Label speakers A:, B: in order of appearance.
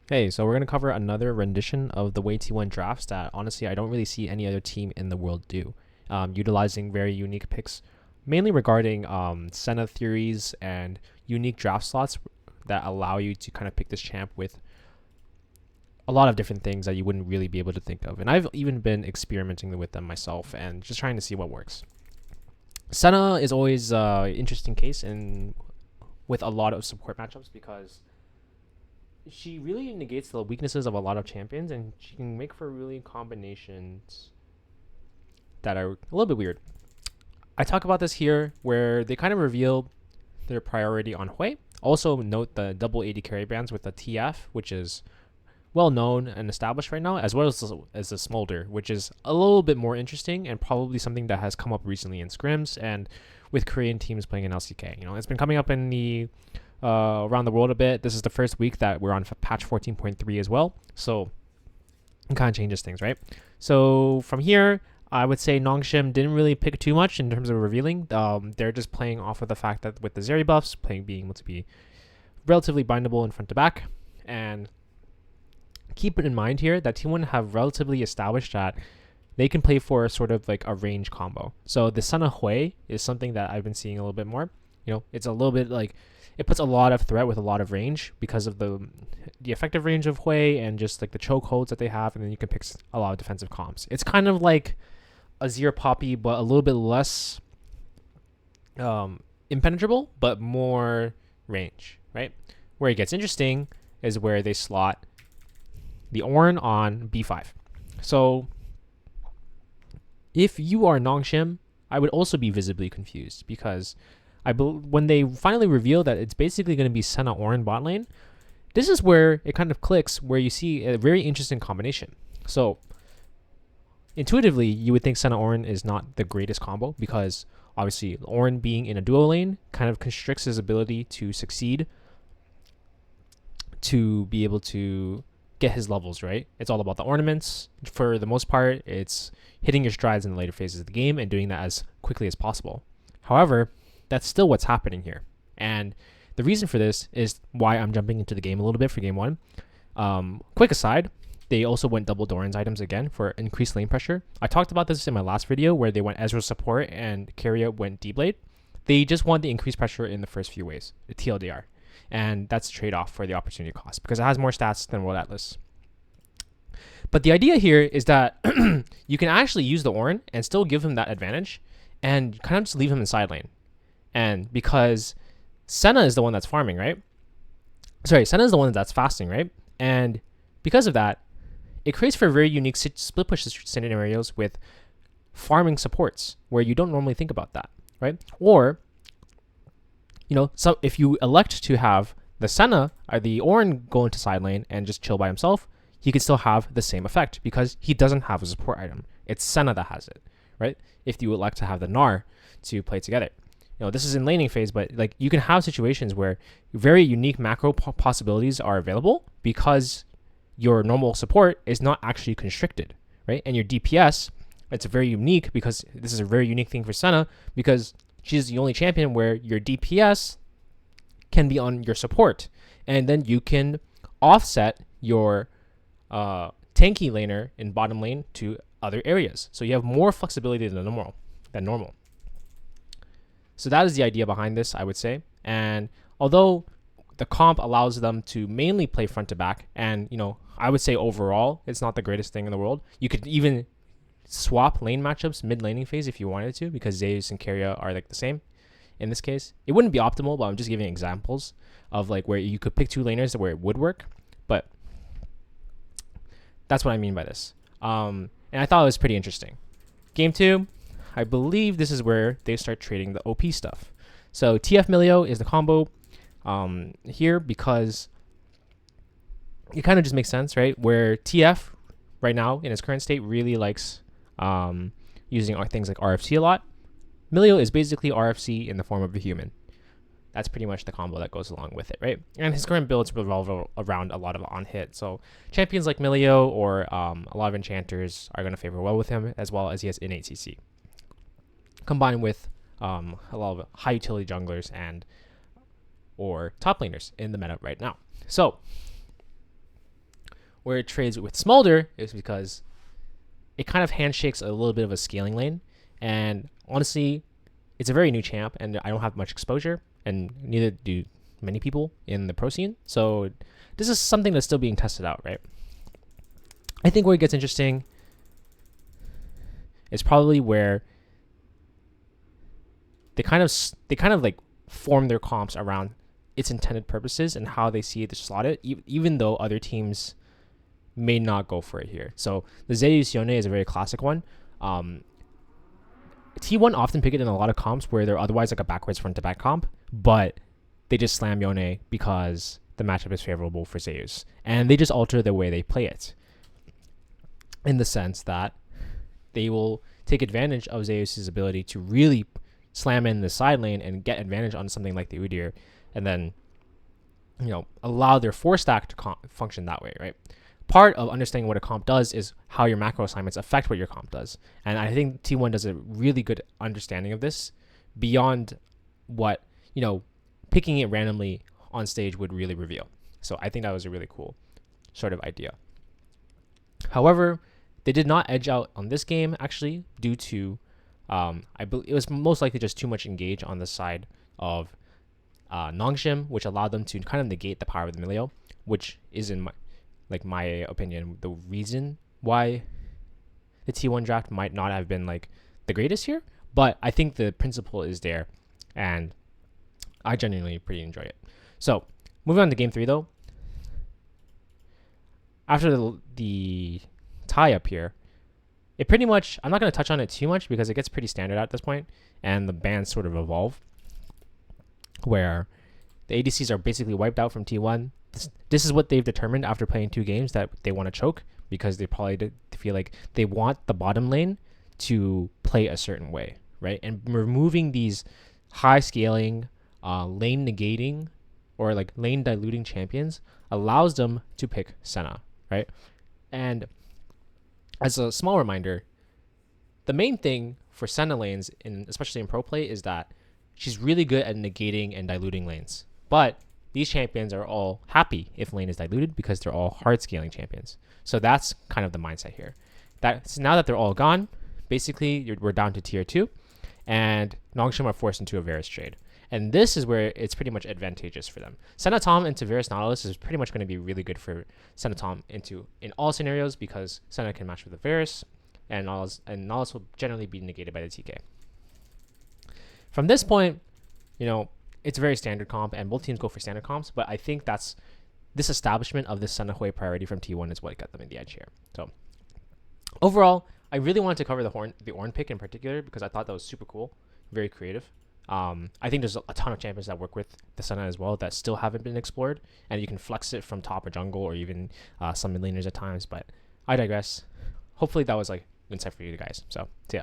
A: Hey, so we're going to cover another rendition of the way T1 drafts that honestly I don't really see any other team in the world do, utilizing very unique picks, mainly regarding Senna theories and unique draft slots that allow you to kind of pick this champ with a lot of different things that you wouldn't really be able to think of. And I've even been experimenting with them myself and just trying to see what works. Senna is always an interesting case in with a lot of support matchups because she really negates the weaknesses of a lot of champions, and she can make for really combinations that are a little bit weird. I talk about this here where they kind of reveal their priority on Hui. Also note the double 80 carry bands with the TF, which is well known and established right now, as well as the Smolder, which is a little bit more interesting and probably something that has come up recently in scrims and with Korean teams playing in LCK. It's been coming up in the around the world a bit. This is the first week that we're on patch 14.3 as well, so it kind of changes things, right? So from here, I would say Nongshim didn't really pick too much in terms of revealing. They're just playing off of the fact that with the Zeri buffs, being able to be relatively bindable in front to back, and keep it in mind here that T1 have relatively established that they can play for sort of like a range combo. So the Senna Hui is something that I've been seeing a little bit more. It's a little bit like it puts a lot of threat with a lot of range because of the effective range of Hui and just like the choke holds that they have, and then you can pick a lot of defensive comps. It's kind of like a Zero Poppy, but a little bit less impenetrable, but more range, right? Where it gets interesting is where they slot the Ornn on B5. So if you are Nongshim, I would also be visibly confused because when they finally reveal that it's basically going to be Senna Ornn bot lane, this is where it kind of clicks, where you see a very interesting combination. So intuitively, you would think Senna Ornn is not the greatest combo because obviously Ornn being in a duo lane kind of constricts his ability to succeed, to be able to get his levels, right? It's all about the ornaments. For the most part, it's hitting your strides in the later phases of the game and doing that as quickly as possible. However, that's still what's happening here. And the reason for this is why I'm jumping into the game a little bit for game one. Quick aside, they also went double Doran's items again for increased lane pressure. I talked about this in my last video where they went Ezreal support and Keria went D-Blade. They just want the increased pressure in the first few ways, the TLDR. And that's a trade-off for the opportunity cost because it has more stats than World Atlas. But the idea here is that you can actually use the Ornn and still give him that advantage and kind of just leave him in side lane. And because Senna is the one that's farming, right? Sorry, Senna is the one that's fasting, right? And because of that, it creates for very unique split push scenarios with farming supports where you don't normally think about that, right? Or, so if you elect to have the Senna or the Ornn go into side lane and just chill by himself, he could still have the same effect because he doesn't have a support item. It's Senna that has it, right? If you elect to have the Gnar to play together. This is in laning phase, but like you can have situations where very unique macro possibilities are available because your normal support is not actually constricted, right? And your DPS, it's very unique because this is a very unique thing for Senna because she's the only champion where your DPS can be on your support, and then you can offset your tanky laner in bottom lane to other areas. So you have more flexibility than normal. So that is the idea behind this, I would say. And although the comp allows them to mainly play front to back, and I would say overall it's not the greatest thing in the world. You could even swap lane matchups mid laning phase if you wanted to, because Zeus and Keria are like the same. In this case, it wouldn't be optimal, but I'm just giving examples of like where you could pick two laners where it would work. But that's what I mean by this. And I thought it was pretty interesting. Game 2, I believe this is where they start trading the OP stuff. So TF Milio is the combo here because it kind of just makes sense, right? Where TF right now in its current state really likes using things like RFC a lot. Milio is basically RFC in the form of a human. That's pretty much the combo that goes along with it, right? And his current builds revolve around a lot of on-hit. So champions like Milio or a lot of enchanters are going to favor well with him, as well as he has innate CC. Combined with a lot of high utility junglers and or top laners in the meta right now. So where it trades with Smolder is because it kind of handshakes a little bit of a scaling lane. And honestly, it's a very new champ, and I don't have much exposure, and neither do many people in the pro scene. So this is something that's still being tested out, right? I think where it gets interesting is probably where they kind of like form their comps around its intended purposes and how they see it to slot it, even though other teams may not go for it here. So the Zeus Yone is a very classic one. T1 often pick it in a lot of comps where they're otherwise like a backwards front to back comp, but they just slam Yone because the matchup is favorable for Zeus, and they just alter the way they play it, in the sense that they will take advantage of Zeus's ability to really slam in the side lane and get advantage on something like the Udyr, and then allow their 4-stack to function that way, right? Part of understanding what a comp does is how your macro assignments affect what your comp does. And I think T1 does a really good understanding of this beyond what, picking it randomly on stage would really reveal. So I think that was a really cool sort of idea. However, they did not edge out on this game, actually, due to, I believe it was most likely just too much engage on the side of Nongshim, which allowed them to kind of negate the power of the Milio, which is in my opinion, the reason why the T1 draft might not have been like the greatest here, but I think the principle is there, and I genuinely pretty enjoy it. So moving on to game 3 though, after the tie up here, it pretty much, I'm not going to touch on it too much because it gets pretty standard at this point, and the bans sort of evolve, where the ADCs are basically wiped out from T1. This is what they've determined after playing 2 games, that they want to choke, because they probably feel like they want the bottom lane to play a certain way, right? And removing these high scaling, lane negating, or like lane diluting champions allows them to pick Senna, right? And as a small reminder, the main thing for Senna lanes, especially in pro play, is that she's really good at negating and diluting lanes. But these champions are all happy if lane is diluted because they're all hard scaling champions. So that's kind of the mindset here. So now that they're all gone, basically we're down to tier 2, and Nongshim are forced into a Varus trade. And this is where it's pretty much advantageous for them. Senna Tom into Varus Nautilus is pretty much going to be really good for Senna Tom in all scenarios, because Senna can match with the Varus, and Nautilus will generally be negated by the TK. From this point, it's a very standard comp, and both teams go for standard comps, but I think this establishment of this Senna Hui priority from T1 is what got them in the edge here. So overall, I really wanted to cover the Ornn pick in particular because I thought that was super cool, very creative. I think there's a ton of champions that work with the Senna as well that still haven't been explored, and you can flex it from top or jungle or even some mid laners at times, but I digress. Hopefully that was like insight for you guys. So yeah.